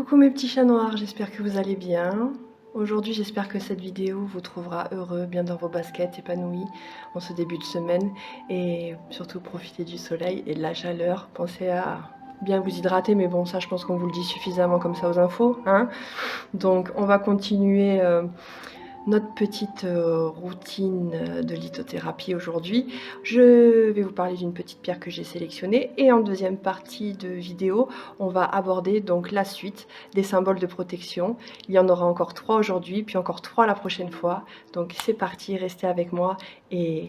Coucou mes petits chats noirs, j'espère que vous allez bien. Aujourd'hui, j'espère que cette vidéo vous trouvera heureux, bien dans vos baskets, épanouis en ce début de semaine. Et surtout, profitez du soleil et de la chaleur. Pensez à bien vous hydrater, mais bon, ça, je pense qu'on vous le dit suffisamment comme ça aux infos, hein. Donc, on va continuer notre petite routine de lithothérapie aujourd'hui. Je vais vous parler d'une petite pierre que j'ai sélectionnée et en deuxième partie de vidéo, on va aborder donc la suite des symboles de protection. Il y en aura encore 3 aujourd'hui, puis encore 3 la prochaine fois. Donc c'est parti, restez avec moi et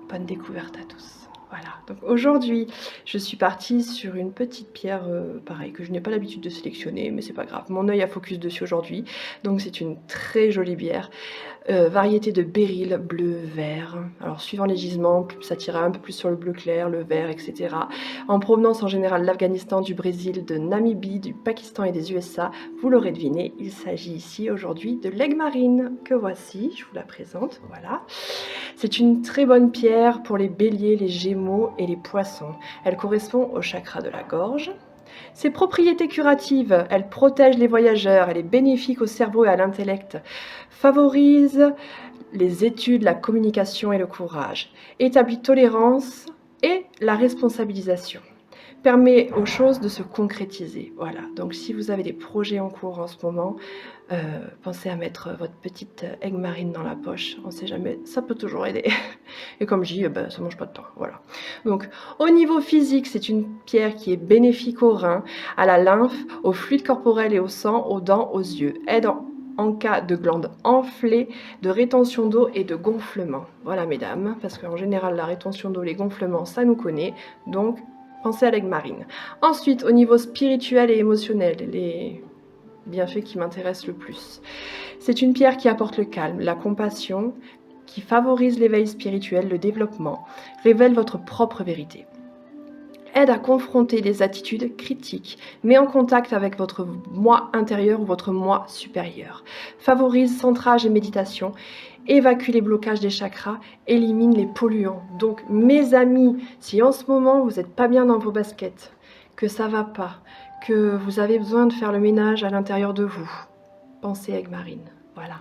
bonne découverte à tous. Voilà, donc aujourd'hui, je suis partie sur une petite pierre, pareil, que je n'ai pas l'habitude de sélectionner, mais c'est pas grave. Mon œil a focus dessus aujourd'hui. Donc c'est une très jolie bière, variété de béryl bleu-vert. Alors suivant les gisements, ça tire un peu plus sur le bleu clair, le vert, etc. En provenance en général de l'Afghanistan, du Brésil, de Namibie, du Pakistan et des USA. Vous l'aurez deviné, il s'agit ici aujourd'hui de l'aigle marine, que voici, je vous la présente, voilà. C'est une très bonne pierre pour les béliers, les gémeaux et les poissons. Elle correspond au chakra de la gorge. Ses propriétés curatives, elle protège les voyageurs, elle est bénéfique au cerveau et à l'intellect, favorise les études, la communication et le courage, établit tolérance et la responsabilisation, permet aux choses de se concrétiser. Voilà, donc si vous avez des projets en cours en ce moment, pensez à mettre votre petite aigle marine dans la poche, on ne sait jamais, ça peut toujours aider. Et comme je dis, ça ne mange pas de temps, voilà. Donc au niveau physique, c'est une pierre qui est bénéfique aux reins, à la lymphe, aux fluides corporels et au sang, aux dents, aux yeux. Aide en cas de glandes enflées, de rétention d'eau et de gonflement. Voilà mesdames, parce qu'en général la rétention d'eau, les gonflements, ça nous connaît, donc pensez à l'aigle marine. Ensuite, au niveau spirituel et émotionnel, les bienfaits qui m'intéressent le plus. C'est une pierre qui apporte le calme, la compassion, qui favorise l'éveil spirituel, le développement, révèle votre propre vérité. Aide à confronter les attitudes critiques, met en contact avec votre moi intérieur ou votre moi supérieur, favorise centrage et méditation, évacue les blocages des chakras, élimine les polluants. Donc mes amis, si en ce moment vous n'êtes pas bien dans vos baskets, que ça va pas, que vous avez besoin de faire le ménage à l'intérieur de vous, pensez à aigle marine, voilà.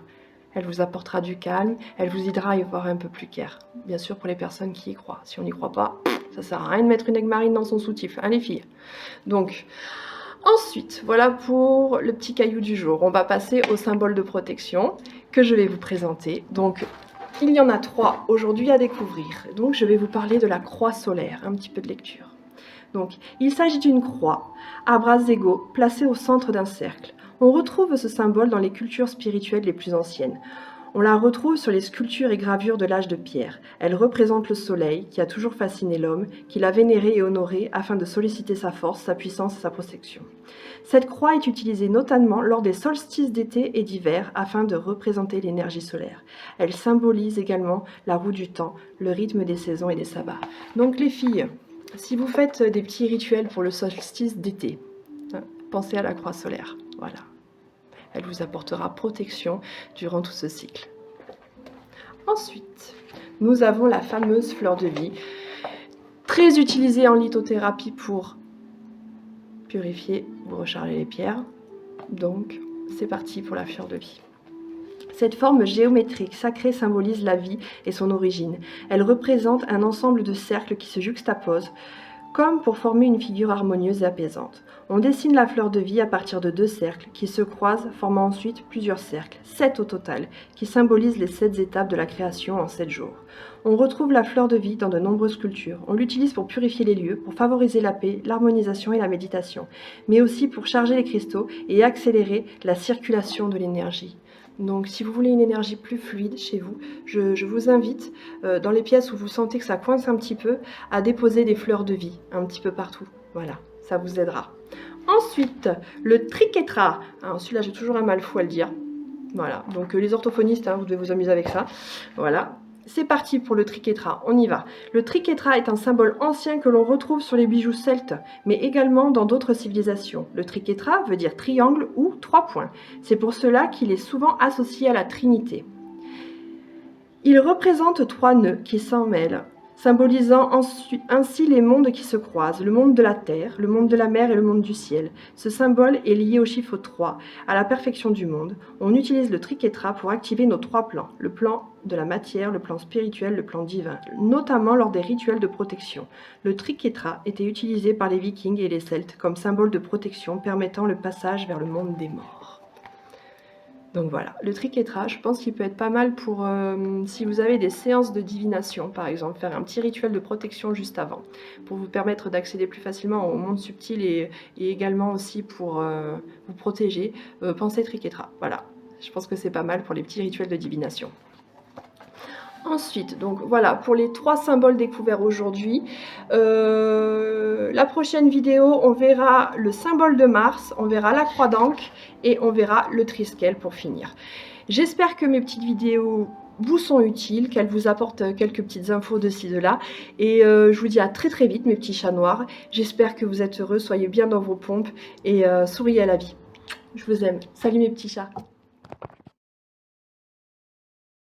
Elle vous apportera du calme, elle vous aidera à y voir un peu plus clair. Bien sûr pour les personnes qui y croient. Si on n'y croit pas, ça sert à rien de mettre une aigle marine dans son soutif, hein les filles. Donc, ensuite, voilà pour le petit caillou du jour. On va passer au symbole de protection que je vais vous présenter. Donc, il y en a 3 aujourd'hui à découvrir. Donc, je vais vous parler de la croix solaire, un petit peu de lecture. Donc, il s'agit d'une croix à bras égaux placée au centre d'un cercle. On retrouve ce symbole dans les cultures spirituelles les plus anciennes. On la retrouve sur les sculptures et gravures de l'âge de pierre. Elle représente le soleil qui a toujours fasciné l'homme, qui l'a vénéré et honoré afin de solliciter sa force, sa puissance et sa protection. Cette croix est utilisée notamment lors des solstices d'été et d'hiver afin de représenter l'énergie solaire. Elle symbolise également la roue du temps, le rythme des saisons et des sabbats. Donc les filles, si vous faites des petits rituels pour le solstice d'été, pensez à la croix solaire, voilà. Elle vous apportera protection durant tout ce cycle. Ensuite, nous avons la fameuse fleur de vie, très utilisée en lithothérapie pour purifier ou recharger les pierres. Donc, c'est parti pour la fleur de vie. Cette forme géométrique sacrée symbolise la vie et son origine. Elle représente un ensemble de cercles qui se juxtaposent, comme pour former une figure harmonieuse et apaisante. On dessine la fleur de vie à partir de 2 cercles qui se croisent, formant ensuite plusieurs cercles, 7 au total, qui symbolisent les 7 étapes de la création en 7 jours. On retrouve la fleur de vie dans de nombreuses cultures. On l'utilise pour purifier les lieux, pour favoriser la paix, l'harmonisation et la méditation, mais aussi pour charger les cristaux et accélérer la circulation de l'énergie. Donc si vous voulez une énergie plus fluide chez vous, je vous invite, dans les pièces où vous sentez que ça coince un petit peu, à déposer des fleurs de vie un petit peu partout. Voilà, ça vous aidera. Ensuite, le triquetra. Alors celui-là, j'ai toujours un mal fou à le dire. Voilà, donc les orthophonistes, vous devez vous amuser avec ça. Voilà. C'est parti pour le triquetra, on y va. Le triquetra est un symbole ancien que l'on retrouve sur les bijoux celtes, mais également dans d'autres civilisations. Le triquetra veut dire triangle ou 3 points. C'est pour cela qu'il est souvent associé à la Trinité. Il représente 3 nœuds qui s'en mêlent symbolisant ainsi les mondes qui se croisent, le monde de la terre, le monde de la mer et le monde du ciel. Ce symbole est lié au chiffre 3, à la perfection du monde. On utilise le triquetra pour activer nos 3 plans, le plan de la matière, le plan spirituel, le plan divin, notamment lors des rituels de protection. Le triquetra était utilisé par les Vikings et les Celtes comme symbole de protection permettant le passage vers le monde des morts. Donc voilà, le triquetra, je pense qu'il peut être pas mal pour si vous avez des séances de divination, par exemple, faire un petit rituel de protection juste avant, pour vous permettre d'accéder plus facilement au monde subtil et également aussi pour vous protéger. Pensez triquetra, voilà, je pense que c'est pas mal pour les petits rituels de divination. Ensuite, donc voilà, pour les 3 symboles découverts aujourd'hui, la prochaine vidéo, on verra le symbole de Mars, on verra la croix d'Ankh et on verra le triskel pour finir. J'espère que mes petites vidéos vous sont utiles, qu'elles vous apportent quelques petites infos de ci, de là. Et je vous dis à très très vite, mes petits chats noirs. J'espère que vous êtes heureux, soyez bien dans vos pompes et souriez à la vie. Je vous aime. Salut mes petits chats.